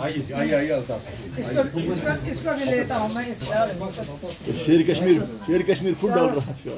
आइए इसको भी लेता हूँ मैं। इसका शेर कश्मीर फुट डाल रहा है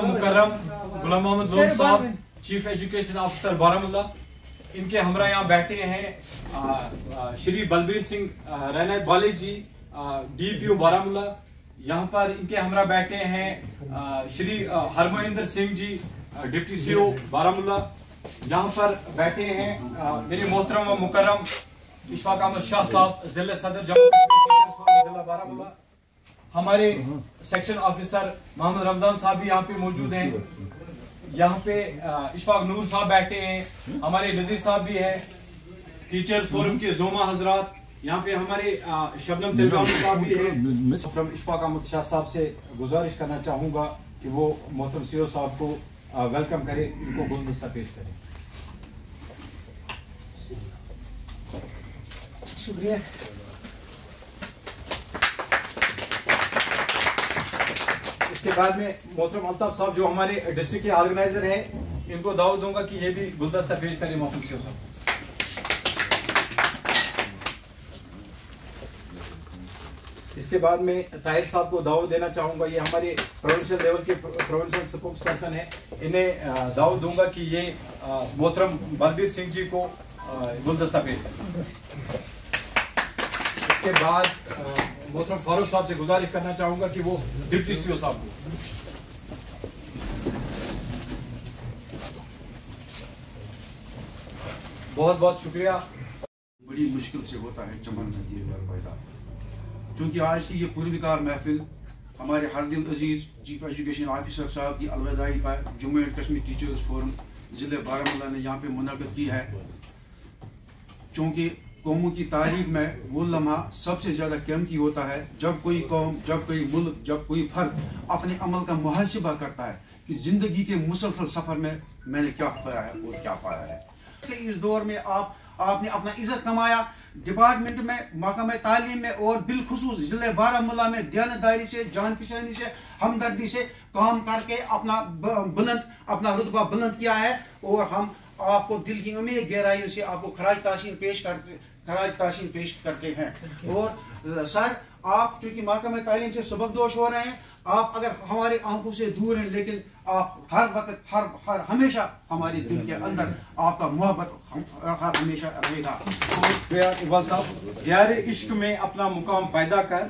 मुकर्रम गुलाम मोहम्मद लोन साहब, चीफ एजुकेशन ऑफिसर बारामूला। इनके हमरा यहाँ बैठे हैं श्री बलबीर सिंह रैना बाली जी, DPO बारामूला। यहाँ पर इनके हमरा बैठे हैं श्री हरमोहिंदर सिंह जी, डिप्टी CO बारामूला। यहाँ पर बैठे हैं मेरे मोहतरम व मुकर्रम इशफाक अहमद शाह साहब, जिला सदर जम्मू कश्मीर जिला बारामूला। हमारे सेक्शन ऑफिसर मोहम्मद रमजान साहब भी यहाँ पे मौजूद हैं। यहाँ पे इशफाक नूर साहब बैठे हैं, हमारे नजीर साहब भी है, टीचर्स फोरम के जोमा हजरात। यहाँ पे हमारे शबनम तिलगामी साहब भी है। इशफाक अहमद शाह साहब से गुजारिश करना चाहूँगा कि वो मोहतरम CO साहब को वेलकम करे, इनको गुलदस्ता पेश करें। शुक्रिया। इसके बाद में मोहतरम अल्ताफ साहब जो हमारे डिस्ट्रिक्ट के ऑर्गेनाइजर हैं, इनको दावत दूंगा कि ये भी गुलदस्ता पेश करें मोहतरम CO साहब। इसके बाद में ताहिर साहब को दावत देना चाहूंगा, ये हमारे प्रोविंशियल लेवल के प्रोविंशियल स्पोक्स पर्सन है। इन्हें दावत दूंगा कि ये मोहतरम बलबीर सिंह जी को गुलदस्ता पेश करें। इसके बाद मोहतरम फारूक साहब से गुजारिश करना चाहूंगा कि वो डिप्टी CO साहब को। बहुत बहुत शुक्रिया। बड़ी मुश्किल से होता है चमन नज़ीर पैदा, चूँकि आज की ये पूर्विकार महफिल हमारे हरदिल अजीज़ चीफ एजुकेशन ऑफिसर साहब की अलविदाई पर Jammu and Kashmir teachers forum ज़िले बारामूला ने यहाँ पे मुनक़्क़िद की है। चूँकि कौमों की तारीख में वो लम्हा सबसे ज़्यादा कीमती होता है जब कोई कौम, जब कोई मुल्क, जब कोई फर्द अपने अमल का मुहासिबा करता है कि ज़िंदगी के मुसलसल सफ़र में मैंने क्या पाया है और क्या पाया है। इस दौर में आपने अपना इज़्ज़त कमाया, डिपार्टमेंट में, महकमा तालीम में और बिलखुसूस ज़िले बारामूला में दयानतदारी से, जान पहचानी से, हमदर्दी से काम करके अपना रुतबा बुलंद किया है। और हम आपको दिल की उम्मीद गहराइयों से आपको खराज ताशीन पेश करते हैं। और सर, आप चूँकि महकमा तालीम से सबकदोश हो रहे हैं, आप अगर हमारे आंखों से दूर हैं, लेकिन आप हर वक्त हर हमेशा हमारे दिल के अंदर आपका मोहब्बत हर हमेशा रहेगा। इकबाल साहब, दियारे इश्क में अपना मुकाम पैदा कर,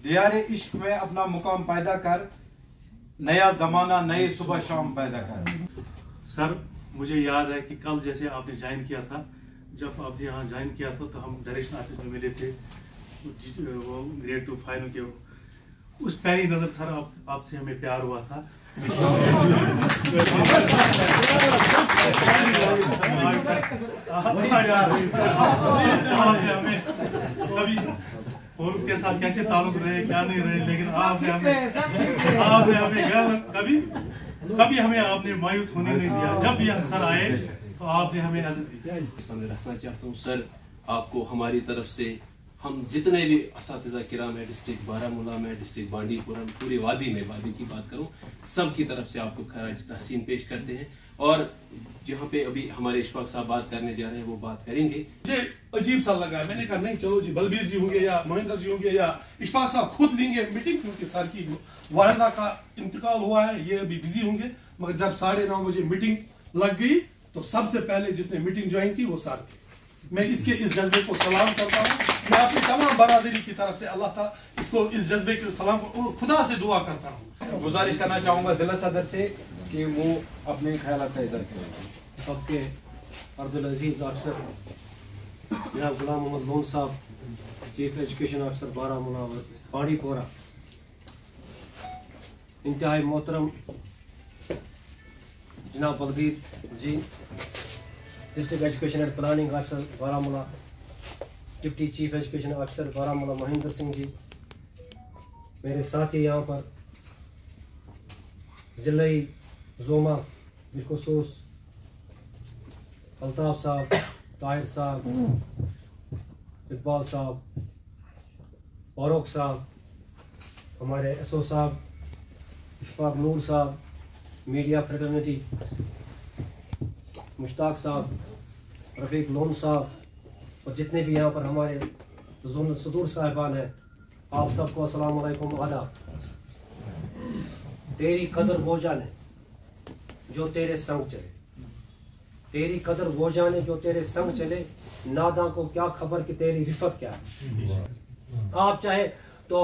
दियारे इश्क में अपना मुकाम पैदा कर, नया जमाना नए सुबह शाम पैदा कर। सर, मुझे याद है कि कल जैसे आपने ज्वाइन किया था, जब आपने यहाँ ज्वाइन किया था तो हम डायरेक्शन ऑफिस में मिले थे, वो ग्रेड 2 फाइनल के। उस पहली नजर सर आपसे हमें प्यार हुआ था। आपने हमें कभी और के साथ कैसे ताल्लुक रहे क्या नहीं रहे, लेकिन आपने हमें कभी हमें आपने मायूस होने नहीं दिया। जब भी अक्सर आए तो आपने हमें इज्जत दी। सामने रखना चाहता हूँ सर, आपको हमारी तरफ से, हम जितने भी असातिज़ा किराम है डिस्ट्रिक्ट बारामूला में, डिस्ट्रिक्ट बांडीपुरम, पूरी वादी में, वादी की बात करूं, सब की तरफ से आपको खराज तहसीन पेश करते हैं। और जहाँ पे अभी हमारे इशफाक साहब बात करने जा रहे हैं वो बात करेंगे। मुझे अजीब सा लगा, मैंने कहा नहीं चलो जी बलबीर जी होंगे या महेंद्र जी होंगे या इशफाक साहब खुद लेंगे मीटिंग, क्योंकि सर की वालदा का इंतकाल हुआ है, ये अभी बिजी होंगे। मगर जब 9:30 बजे मीटिंग लग गई तो सबसे पहले जिसने मीटिंग ज्वाइन की वो सर थे। मैं इसके इस जज्बे को सलाम करता हूँ। मैं अपनी तमाम बरादरी की तरफ से अल्लाह ताला इसको, इस जज्बे के सलाम को खुदा से दुआ करता हूँ। गुजारिश करना चाहूँगा जिला सदर से कि वो अपने ख्यालात का इज़हार करें। सबके अर्दुल अजीज़ अफसर जनाब गुलाम मोहम्मद लोन साहब, chief education officer Baramulla Bandipora, इंतहाई मोहतरम जनाब Balbir ji, district education and planning officer Baramulla, deputy chief education officer Baramulla Mahendra Singh ji, मेरे साथी यहाँ पर ज़िले जोमा बिलखुसूस अल्ताफ़ साहब, ताहिर साहब, इकबाल साहब, फारूक साहब, हमारे एसओ साहब, इशफाक नूर साहब, मीडिया फ्रेटर्निटी, मुश्ताक साहब, रफ़ीक लोन साहब और जितने भी यहाँ पर हमारे ज़ोनल सदूर साहिबान हैं, आप सबको अस्सलाम वालेकुम आदाब। तेरी कदर वो जाने जो तेरे संग चले, तेरी कदर वो जाने जो तेरे संग चले, नादां को क्या खबर कि तेरी रिफत क्या है। आप चाहे तो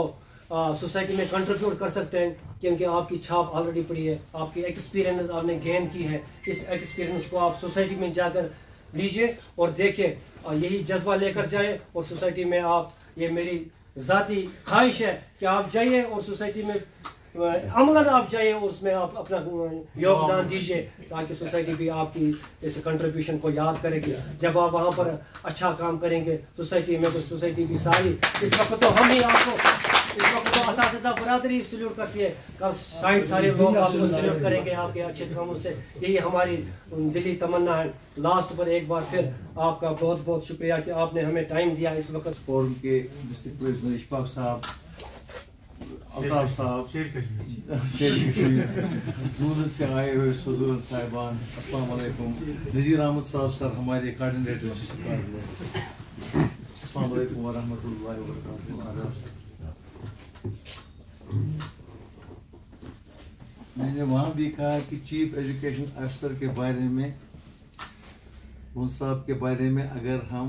सोसाइटी में कंट्रीब्यूट कर सकते हैं क्योंकि आपकी छाप ऑलरेडी पड़ी है, आपकी एक्सपीरियंस आपने गेन की है। इस एक्सपीरियंस को आप सोसाइटी में जाकर लीजिए और देखिए, यही जज्बा लेकर जाए और सोसाइटी में आप, ये मेरी ज़ाती ख्वाहिश है कि आप जाइए और सोसाइटी में अमलन आप जाइए और उसमें आप अपना योगदान दीजिए ताकि सोसाइटी भी आपकी इस कंट्रीब्यूशन को याद करेगी। जब आप वहाँ पर अच्छा काम करेंगे सोसाइटी में, तो सोसाइटी भी सारी, इस वक्त तो हम ही आपको, इस वक्त तो असातिज़ा बरादरी सल्यूट करती है, कल शायद सारे लोग आपको सल्यूट करेंगे आपके अच्छे कामों से। यही हमारी दिली तमन्ना है। लास्ट पर एक बार फिर आपका बहुत बहुत शुक्रिया कि आपने हमें टाइम दिया इस वक्त। फोरम के डिस्ट्रिक्ट प्रेसिडेंट इशफाक साहब, अल्ताफ साहब, शेर कश्मीर, ज़ोनल से आए हुए सदूर साहिबान, अस्सलाम वालेकुम। नज़ीर अहमद साहब सर हमारे कोऑर्डिनेटर, अस्सलाम वालेकुम व रहमतुल्लाहि व बरकातहू। मैंने वहाँ भी कहा कि चीफ एजुकेशन ऑफिसर के बारे में, उन साहब के बारे में अगर हम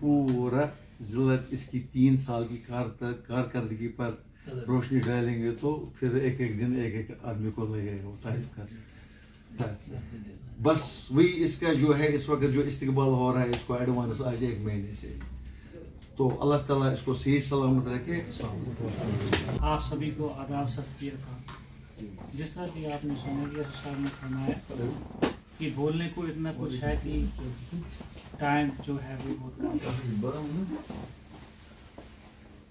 पूरा ज़िला इसकी 3 साल की कारकर्दगी पर रोशनी डालेंगे तो फिर एक एक दिन एक एक आदमी को लगेगा वो तारीफ कर। बस वही इसका जो है इस वक्त जो इस्तेकबाल हो रहा है, इसको एडवांस आज 1 महीने से, तो अल्लाह ताला इसको सही सलामत रखे। आप सभी को आदाब सस्तीर। जिस तरह की आपने सुना कि साहब ने फरमाया कि बोलने को इतना कुछ है कि टाइम जो है वो बहुत कम है।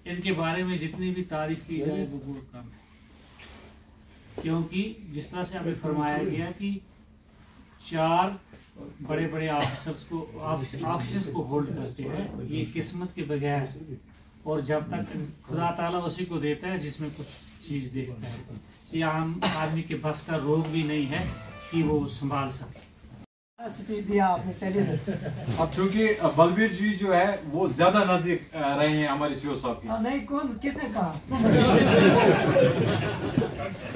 इनके बारे में जितनी भी तारीफ की जाए वो बहुत कम है, क्योंकि जिस तरह से हमें फरमाया गया कि 4 बड़े बड़े ऑफिसर्स को होल्ड करते हैं, ये किस्मत के बगैर, और जब तक खुदा ताला उसी को देता है जिसमें कुछ चीज़ देखता है। ये आम आदमी के बस का रोग भी नहीं है कि वो संभाल सके। स्पीच दिया आपने, चलिए। अब चूंकि बलबीर जी जो है वो ज्यादा नजदीक रहे हैं हमारे सीओ साहब की। नहीं, कौन किसने कहा?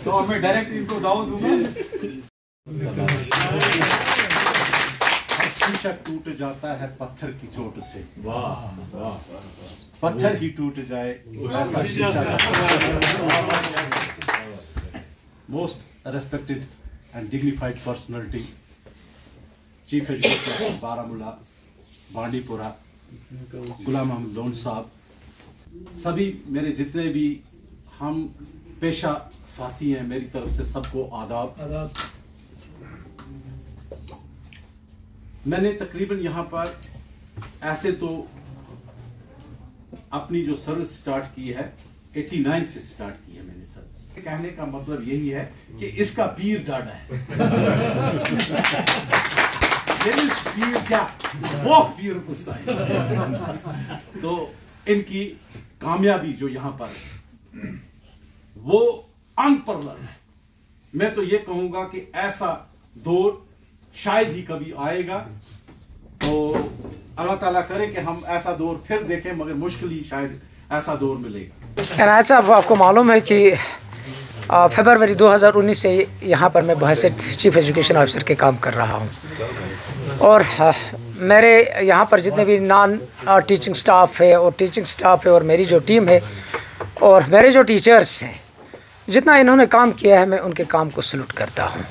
तो मैं डायरेक्ट इनको दावत दूंगा। शीशा टूट जाता है पत्थर की चोट से, पत्थर ही टूट जाए ऐसा शीशा। Most respected and dignified personality, chief education Baramulla, Bandipora, Ghulam Ahmad Lone sahab, सभी मेरे जितने भी हम पेशा साथी हैं, मेरी तरफ से सबको आदाब। मैंने तकरीबन यहाँ पर ऐसे तो अपनी जो सर्विस स्टार्ट की है 89 से स्टार्ट की है मैंने सर्विस। कहने का मतलब यही है कि इसका पीर डाढ़ा है। पीर क्या, वो पीर पूछता है। तो इनकी कामयाबी जो यहाँ पर वो अनपरलर है। मैं तो ये कहूंगा कि ऐसा दौर शायद ही कभी आएगा, तो अल्लाह ताला करे कि हम ऐसा दौर फिर देखें, मगर मुश्किल ही शायद ऐसा दौर मिलेगा। इनायत साहब, आपको मालूम है कि फरवरी 2019 से यहाँ पर मैं बहैसियत चीफ एजुकेशन ऑफिसर के काम कर रहा हूँ, और मेरे यहाँ पर जितने भी नॉन टीचिंग स्टाफ है और टीचिंग स्टाफ है और मेरी जो टीम है और मेरे जो टीचर्स हैं, जितना इन्होंने काम किया है मैं उनके काम को सलूट करता हूँ,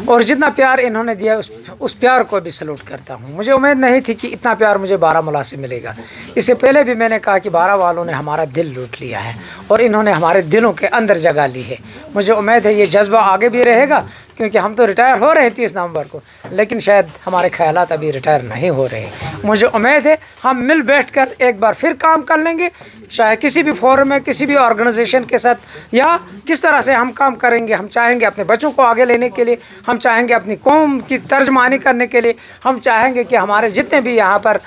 और जितना प्यार इन्होंने दिया उस प्यार को भी सलूट करता हूँ। मुझे उम्मीद नहीं थी कि इतना प्यार मुझे बारामूला से मिलेगा। इससे पहले भी मैंने कहा कि बारा वालों ने हमारा दिल लूट लिया है और इन्होंने हमारे दिलों के अंदर जगह ली है। मुझे उम्मीद है ये जज्बा आगे भी रहेगा, क्योंकि हम तो रिटायर हो रहे हैं 30 नवंबर को, लेकिन शायद हमारे ख्यालात अभी रिटायर नहीं हो रहे हैं। मुझे उम्मीद है हम मिल बैठकर एक बार फिर काम कर लेंगे, चाहे किसी भी फोरम में, किसी भी ऑर्गेनाइजेशन के साथ, या किस तरह से हम काम करेंगे। हम चाहेंगे अपने बच्चों को आगे लेने के लिए, हम चाहेंगे अपनी कौम की तर्जमानी करने के लिए, हम चाहेंगे कि हमारे जितने भी यहाँ पर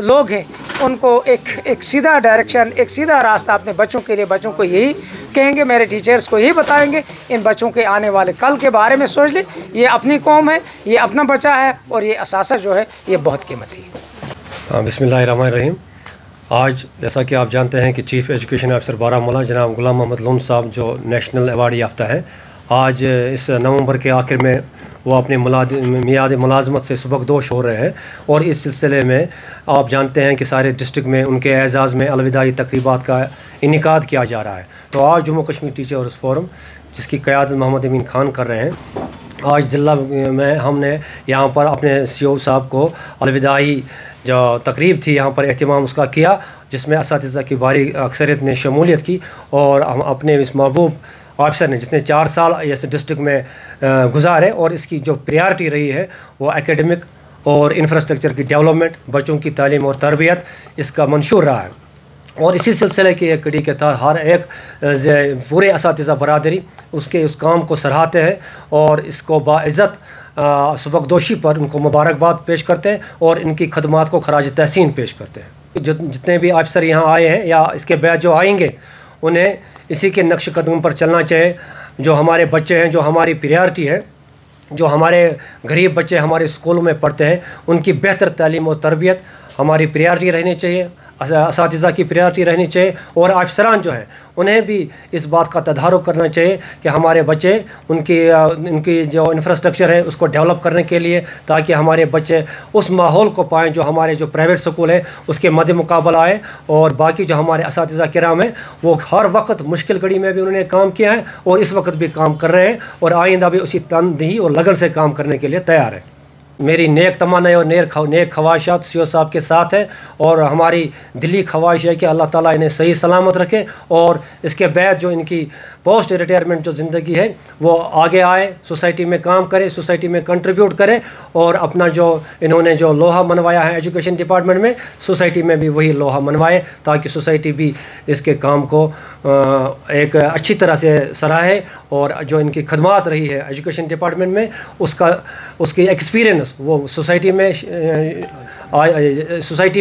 लोग हैं उनको एक सीधा डायरेक्शन, एक सीधा रास्ता अपने बच्चों के लिए, बच्चों को यही कहेंगे, मेरे टीचर्स को यही बताएंगे, इन बच्चों के आने वाले कल के बारे में सोच ले। ये अपनी कौम है, ये अपना बच्चा है, और ये असासा जो है ये बहुत कीमती है। बिस्मिल्लाहिर्रहमानिर्रहीम। आज जैसा कि आप जानते हैं कि चीफ़ एजुकेशन ऑफिसर बारामूला जनाब गुलाम मोहम्मद लोन साहब जो नेशनल अवार्ड याफ्ता है, आज इस नवंबर के आखिर में वो अपने मियाद मुलाजमत से सुबकदोश हो रहे हैं, और इस सिलसिले में आप जानते हैं कि सारे डिस्ट्रिक्ट में उनके एजाज़ में अलविदाई तकरीबात का इनेकाद किया जा रहा है। तो आज जम्मू कश्मीर टीचर्स फोरम, जिसकी क़यादत मोहम्मद अमीन खान कर रहे हैं, आज ज़िला में हमने यहाँ पर अपने CO साहब को अलविदाई जो तकरीब थी यहाँ पर एहतमाम उसका किया, जिसमें असातिज़ा की भारी अक्सरियत ने शमूलियत की, और हम अपने इस महबूब ऑफिसर ने जिसने 4 साल इस डिस्ट्रिक्ट में गुजारे, और इसकी जो प्रायोरिटी रही है वो एकेडमिक और इंफ्रास्ट्रक्चर की डेवलपमेंट, बच्चों की तालीम और तरबियत, इसका मंशूर रहा है। और इसी सिलसिले की एक कड़ी के तहत हर एक पूरे असातिज़ा बरादरी उसके उस काम को सराहते हैं, और इसको बाइज़्ज़त सुबकदोशी पर उनको मुबारकबाद पेश करते हैं, और इनकी खदमात को खराज तहसीन पेश करते हैं। जितने भी अफसर यहाँ आए हैं या इसके बाद जो आएंगे, उन्हें इसी के नक्श कदम पर चलना चाहिए। जो हमारे बच्चे हैं, जो हमारी प्रायोरिटी है, जो हमारे गरीब बच्चे हमारे स्कूलों में पढ़ते हैं, उनकी बेहतर तालीम और तरबियत हमारी प्रायोरिटी रहनी चाहिए, असातिज़ा की प्रायोरिटी रहनी चाहिए। और अफसरान जो हैं उन्हें भी इस बात का तदारुक करना चाहिए कि हमारे बच्चे उनकी जो इंफ्रास्ट्रक्चर है उसको डेवलप करने के लिए, ताकि हमारे बच्चे उस माहौल को पाएँ जो हमारे जो प्राइवेट स्कूल है उसके मद्दे मुकाबला आए। और बाकी जो हमारे असातिज़ा किराम हैं वो हर वक्त मुश्किल घड़ी में भी उन्होंने काम किया है, और इस वक्त भी काम कर रहे हैं, और आइंदा भी उसी तनदेही और लगन से काम करने के लिए तैयार है। मेरी नेक तमन्नाएं और नेक ख्वाहिशात CO साहब के साथ है, और हमारी दिली ख्वाहिश है कि अल्लाह ताला इन्हें सही सलामत रखे, और इसके बाद जो इनकी पोस्ट रिटायरमेंट जो ज़िंदगी है वो आगे आए, सोसाइटी में काम करे, सोसाइटी में कंट्रीब्यूट करे, और अपना जो इन्होंने जो लोहा मनवाया है एजुकेशन डिपार्टमेंट में, सोसाइटी में भी वही लोहा मनवाए, ताकि सोसाइटी भी इसके काम को एक अच्छी तरह से सराहे, और जो इनकी खदमात रही है एजुकेशन डिपार्टमेंट में उसकी एक्सपीरियंस वो सोसाइटी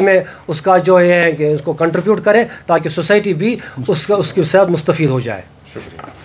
में उसका जो है कि उसको कंट्रीब्यूट करे, ताकि सोसाइटी भी उसके साथ मुस्तफ़ीद हो जाए। शुक्रिया।